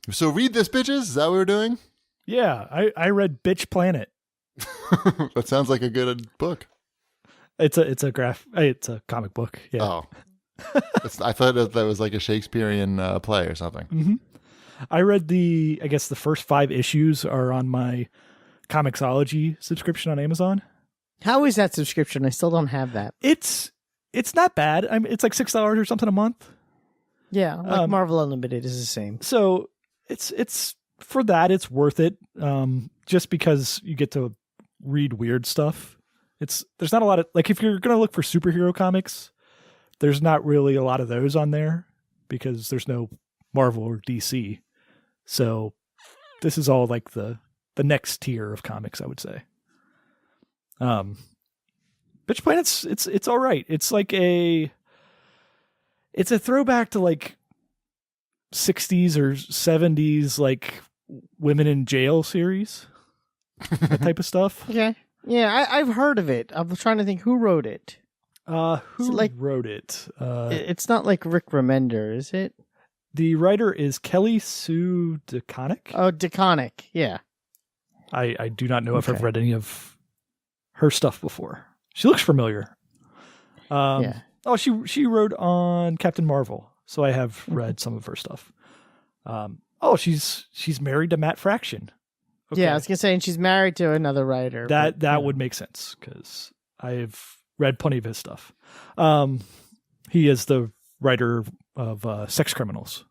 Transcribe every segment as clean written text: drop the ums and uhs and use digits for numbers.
So read this, bitches. Is that what we're doing? Yeah, I read Bitch Planet. That sounds like a good book. It's a comic book. Yeah. Oh, I thought that was like a Shakespearean play or something. Mm-hmm. I read the first 5 issues are on my Comixology subscription on Amazon. How is that subscription? I still don't have that. It's not bad. It's like $6 or something a month. Yeah, like Marvel Unlimited is the same. So it's for that, it's worth it. Just because you get to read weird stuff. There's not a lot of, like, if you're gonna look for superhero comics, there's not really a lot of those on there because there's no Marvel or DC. So this is all like the next tier of comics, I would say. Bitch Planet's it's all right. It's like it's a throwback to like 60s or 70s like women in jail series, that type of stuff. Okay. Yeah, I've heard of it. I'm trying to think who wrote it. Who wrote it? It's not like Rick Remender, is it? The writer is Kelly Sue DeConnick. Oh, DeConnick, yeah. I do not know if I've read any of her stuff before. She looks familiar. Yeah. Oh, she wrote on Captain Marvel, so I have read some of her stuff. She's married to Matt Fraction. Okay. Yeah, I was gonna say, and she's married to another writer. That would make sense because I've read plenty of his stuff. He is the writer of Sex Criminals.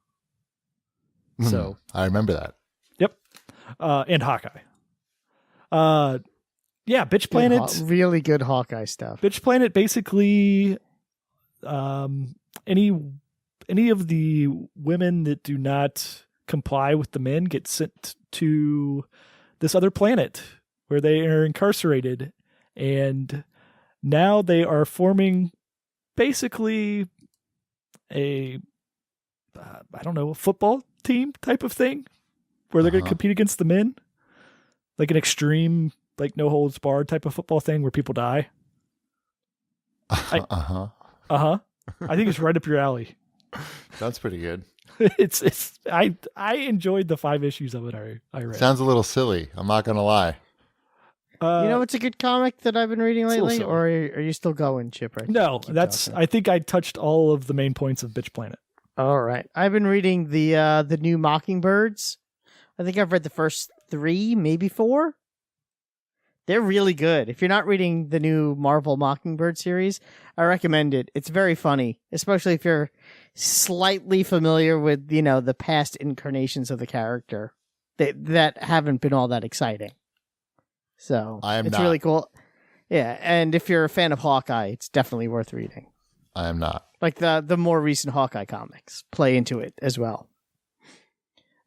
So I remember that. Yep. And Hawkeye. Yeah, Bitch Planet. Really good Hawkeye stuff. Bitch Planet basically any of the women that do not comply with the men get sent to this other planet where they are incarcerated, and now they are forming basically a football team type of thing where they're going to compete against the men, like an extreme, like no holds barred type of football thing where people die. I think it's right up your alley. That's pretty good. I enjoyed the 5 issues of it I read. Sounds a little silly. I'm not gonna lie. You know, it's a good comic that I've been reading lately, or are you still going, Shipwreck? No, I think I touched all of the main points of Bitch Planet. All right, I've been reading the new Mockingbirds. I think I've read the first 3, maybe 4. They're really good. If you're not reading the new Marvel Mockingbird series, I recommend it. It's very funny, especially if you're slightly familiar with, the past incarnations of the character that haven't been all that exciting. So it's really cool. Yeah, and if you're a fan of Hawkeye, it's definitely worth reading. I am not. Like the more recent Hawkeye comics play into it as well.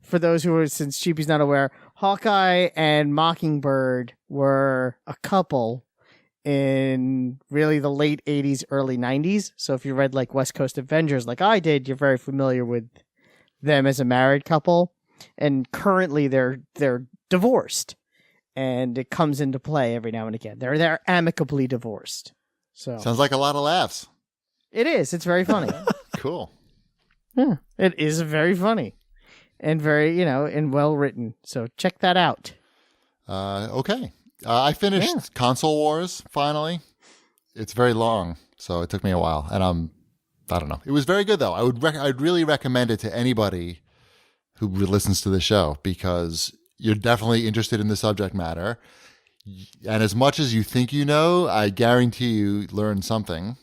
For those who are, since Cheapy's not aware, Hawkeye and Mockingbird were a couple in really the late 80s, early 90s. So if you read like West Coast Avengers like I did, you're very familiar with them as a married couple. And currently they're divorced. And it comes into play every now and again. They're amicably divorced. So sounds like a lot of laughs. It is. It's very funny. Cool. Yeah, it is very funny. And very, and well written. So check that out. Okay. I finished Console Wars finally. It's very long, so it took me a while. And I don't know. It was very good though. I'd really recommend it to anybody who listens to the show because you're definitely interested in the subject matter. And as much as you think you know, I guarantee you learn something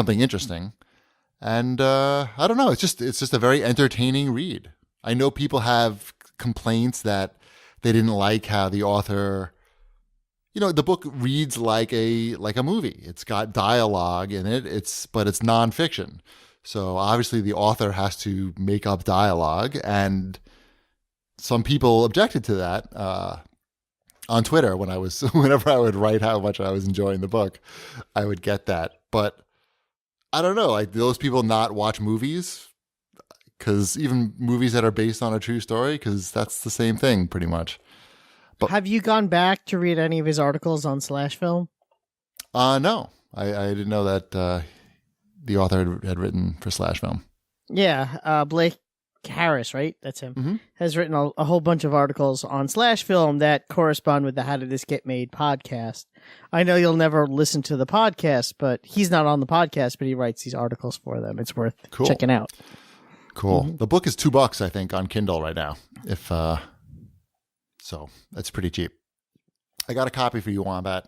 interesting. And I don't know. It's just a very entertaining read. I know people have complaints that they didn't like how the author, the book reads like a movie. It's got dialogue in it. But it's nonfiction. So obviously the author has to make up dialogue, and some people objected to that on Twitter whenever I would write how much I was enjoying the book, I would get that. But I don't know, like those people not watch movies. Because even movies that are based on a true story, because that's the same thing pretty much. But have you gone back to read any of his articles on Slash Film? No, I didn't know that the author had written for Slash Film. Yeah, Blake Harris, right? That's him. Mhm. Has written a whole bunch of articles on Slash Film that correspond with the How Did This Get Made podcast. I know you'll never listen to the podcast, but he's not on the podcast, but he writes these articles for them. It's worth Cool. checking out. Cool. The book is $2, I think, on Kindle right now. If so, that's pretty cheap. I got a copy for you, Wombat.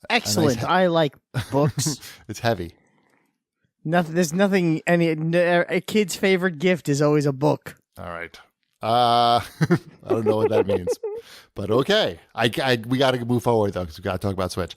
Excellent. I like books. It's heavy. There's nothing. A kid's favorite gift is always a book. All right. I don't know what that means, but okay. We got to move forward though, because we got to talk about Switch.